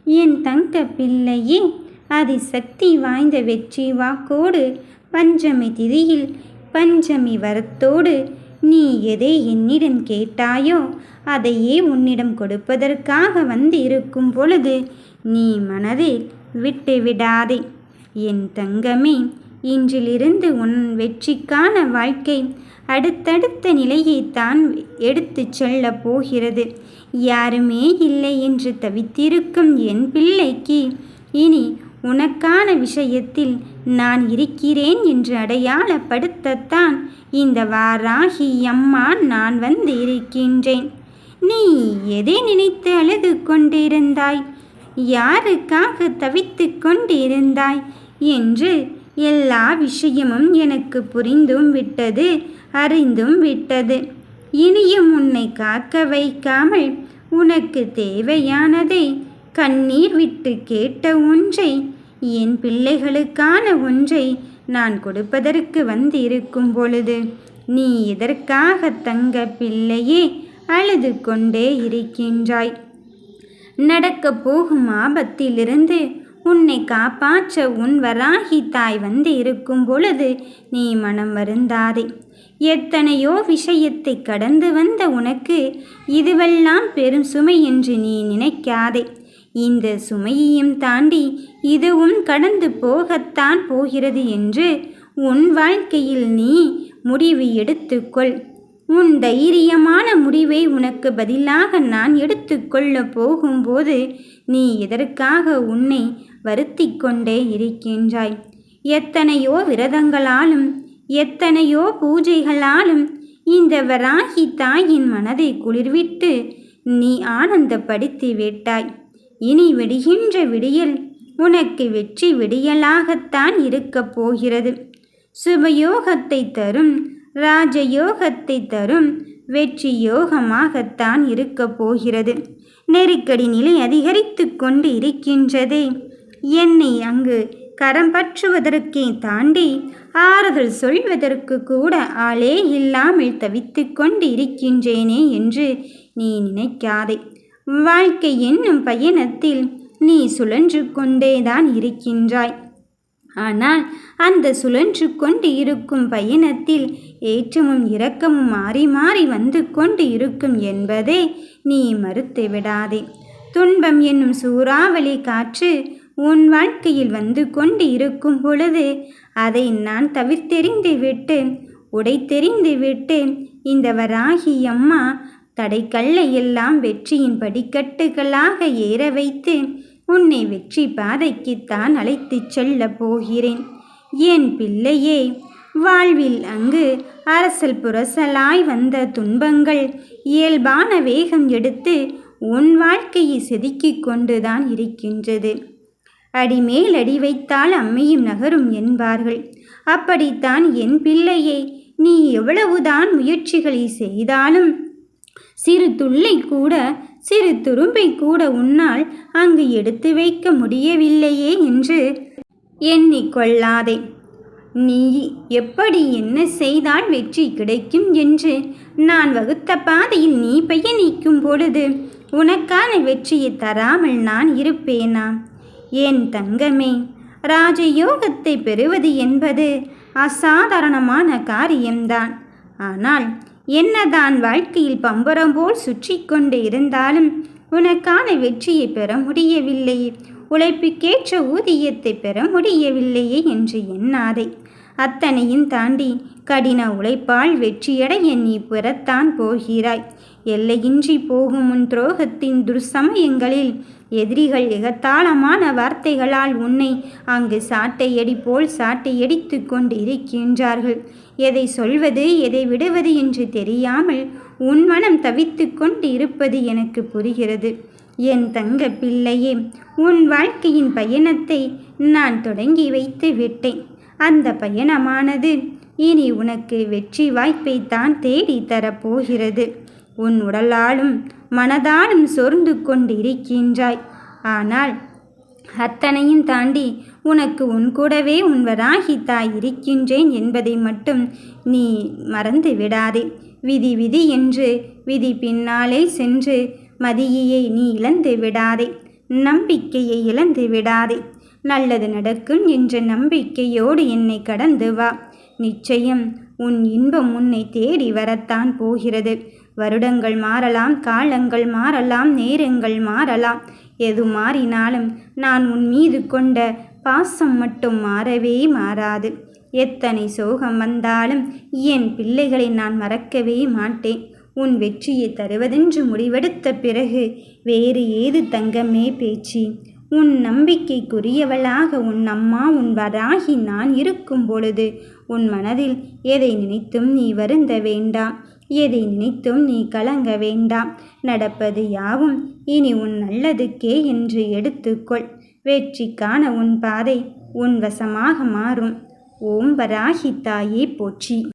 என் தங்க பிள்ளையே, அதிசக்தி வாய்ந்த வெற்றி வாக்கோடு பஞ்சமி திதியில் பஞ்சமி வரத்தோடு நீ எதை என்னிடம் கேட்டாயோ அதையே உன்னிடம் கொடுப்பதற்காக வந்து இருக்கும் பொழுது நீ மனதில் விட்டு விடாதே. என் தங்கமே, இன்றிலிருந்து உன் வெற்றிக்கான வாழ்க்கை அடுத்தடுத்த நிலையை தான் எடுத்துச் செல்ல போகிறது. யாருமே இல்லை என்று தவித்திருக்கும் என் பிள்ளைக்கு இனி உனக்கான விஷயத்தில் நான் இருக்கிறேன் என்று அடையாளப்படுத்தத்தான் இந்த வாராகி அம்மா நான் வந்து இருக்கின்றேன். நீ எதை நினைத்து அழுது கொண்டிருந்தாய், யாருக்காக தவித்து கொண்டிருந்தாய் என்று எல்லா விஷயமும் எனக்கு புரிந்தும் விட்டது, அறிந்தும் விட்டது. இனியும் உன்னை காக்க வைக்காமல் உனக்கு தேவையானதை கண்ணீர் விட்டு கேட்ட ஒன்றை, என் பிள்ளைகளுக்கான ஒன்றை நான் கொடுப்பதற்கு வந்து இருக்கும் பொழுது நீ எதற்காக தங்க பிள்ளையே அழுது கொண்டே இருக்கின்றாய்? நடக்கப் போகும் ஆபத்திலிருந்து உன்னை காப்பாற்ற உன் வராகி தாய் வந்து இருக்கும் பொழுது நீ மனம் வருந்தாதே. எத்தனையோ விஷயத்தை கடந்து வந்த உனக்கு இதுவெல்லாம் பெரும் சுமை என்று நீ நினைக்காதே. இந்த சுமையையும் தாண்டி இதுவும் கடந்து போகத்தான் போகிறது என்று உன் வாழ்க்கையில் நீ முடிவு எடுத்துக்கொள். உன் தைரியமான முடிவை உனக்கு பதிலாக நான் எடுத்துக்கொள்ள போகும்போது நீ எதற்காக உன்னை வருத்தி கொண்டே இருக்கின்றாய்? எத்தனையோ விரதங்களாலும் எத்தனையோ பூஜைகளாலும் இந்த வராகி தாயின் மனதை குளிர்விட்டு நீ ஆனந்தப்படுத்தி விட்டாய். இனி விடுகின்ற விடியல் உனக்கு வெற்றி விடியலாகத்தான் இருக்கப் போகிறது. சுபயோகத்தை தரும், ராஜயோகத்தை தரும் வெற்றி யோகமாகத்தான் இருக்கப் போகிறது. நெருக்கடி நிலை அதிகரித்து கொண்டு இருக்கின்றதே, என்னை அங்கு கரம் பற்றுவதற்கே தாண்டி ஆறுதல் சொல்வதற்கு கூட ஆளே இல்லாமல் தவித்து கொண்டு இருக்கின்றேனே என்று நீ நினைக்காதே. வாழ்க்கை என்னும் பயணத்தில் நீ சுழன்று கொண்டேதான் இருக்கின்றாய். ஆனால் அந்த சுழன்று கொண்டு இருக்கும் பயணத்தில் ஏற்றமும் இரக்கமும் மாறி மாறி வந்து கொண்டு இருக்கும் என்பதை நீ மறுத்து விடாதே. துன்பம் என்னும் சூறாவளி காற்று உன் வாழ்க்கையில் வந்து கொண்டு இருக்கும் பொழுது அதை நான் தவிர்த்தெறிந்து விட்டு உடைத்தெறிந்து விட்டு இந்த வராகி அம்மா தடைக்கல்லை எல்லாம் வெற்றியின் படிக்கட்டுகளாக ஏற வைத்து உன்னை வெற்றி பாதைக்குத்தான் அழைத்துச் செல்ல போகிறேன். என் பிள்ளையே, வாழ்வில் அங்கு அரசல் புரசலாய் வந்த துன்பங்கள் இயல்பான வேகம் எடுத்து உன் வாழ்க்கையை செதுக்கிக் கொண்டுதான் இருக்கின்றது. அடிமேல் அடி வைத்தால் அம்மையும் நகரும் என்பார்கள். அப்படித்தான் என் பிள்ளையே, நீ எவ்வளவுதான் முயற்சிகளை செய்தாலும் சிறு துள்ளை கூட சிறு துரும்பை கூட உன்னால் அங்கு எடுத்து வைக்க முடியவில்லையே என்று எண்ணிக்கொள்ளாதே. நீ எப்படி என்ன செய்தால் வெற்றி கிடைக்கும் என்று நான் வகுத்த பாதையில் நீ பயணிக்கும் பொழுது உனக்கான வெற்றியை தராமல் நான் இருப்பேனா? என் தங்கமே, ராஜயோகத்தை பெறுவது என்பது அசாதாரணமான காரியம்தான். ஆனால் என்னதான் வாழ்க்கையில் பம்பரம் போல் சுற்றி கொண்டு இருந்தாலும் உனக்கான வெற்றியை பெற முடியவில்லையே, உழைப்புக்கேற்ற ஊதியத்தை பெற முடியவில்லையே என்று எண்ணாதே. அத்தனையும் தாண்டி கடின உழைப்பால் வெற்றியடைய நீ பெறத்தான் போகிறாய். எல்லையின்றி போகும் உன் துரோகத்தின் துர்சமயங்களில் எதிரிகள் எகத்தாளமான வார்த்தைகளால் உன்னை அங்கு சாட்டையடி போல் சாட்டையடித்து கொண்டு இருக்கின்றார்கள். எதை சொல்வது எதை விடுவது என்று தெரியாமல் உன் மனம் தவித்து கொண்டு இருப்பது எனக்கு புரிகிறது. என் தங்க பிள்ளையே, உன் வாழ்க்கையின் பயணத்தை நான் தொடங்கி வைத்து விட்டேன். அந்த பயணமானது இனி உனக்கு வெற்றி வாய்ப்பை தான் தேடி தரப்போகிறது. உன் உடலாலும் மனதாலும் சோர்ந்து கொண்டு இருக்கின்றாய். ஆனால் அத்தனையும் தாண்டி உனக்கு உன் கூடவே உன் வராகி தாய் இருக்கின்றேன் என்பதை மட்டும் நீ மறந்து விடாதே. விதி விதி என்று விதி பின்னாலே சென்று மதியை நீ இழந்து விடாதே. நம்பிக்கையை இழந்து விடாதே. நல்லது நடக்கும் என்ற நம்பிக்கையோடு என்னை கடந்து வா. நிச்சயம் உன் இன்பம் உன்னை தேடி வரத்தான் போகிறது. வருடங்கள் மாறலாம், காலங்கள் மாறலாம், நேரங்கள் மாறலாம். எது மாறினாலும் நான் உன் மீது கொண்ட பாசம் மட்டும் மாறவே மாறாது. எத்தனை சோகம் வந்தாலும் என் பிள்ளைகளை நான் மறக்கவே மாட்டேன். உன் வெற்றியை தருவதென்று முடிவெடுத்த பிறகு வேறு ஏது தங்கமே பேச்சு? உன் நம்பிக்கைக்குரியவளாக உன் அம்மா உன் வராகி நான் இருக்கும் பொழுது உன் மனதில் எதை நினைத்தும் நீ வருந்த வேண்டாம். எதை நினைத்தும் நீ கலங்க வேண்டாம். நடப்பது யாவும் இனி உன் நல்லதுக்கே என்று எடுத்துக்கொள். வெற்றிக்கான உன் பாதை உன் வசமாக மாறும். ஓம் வராகி தாயே போற்றி.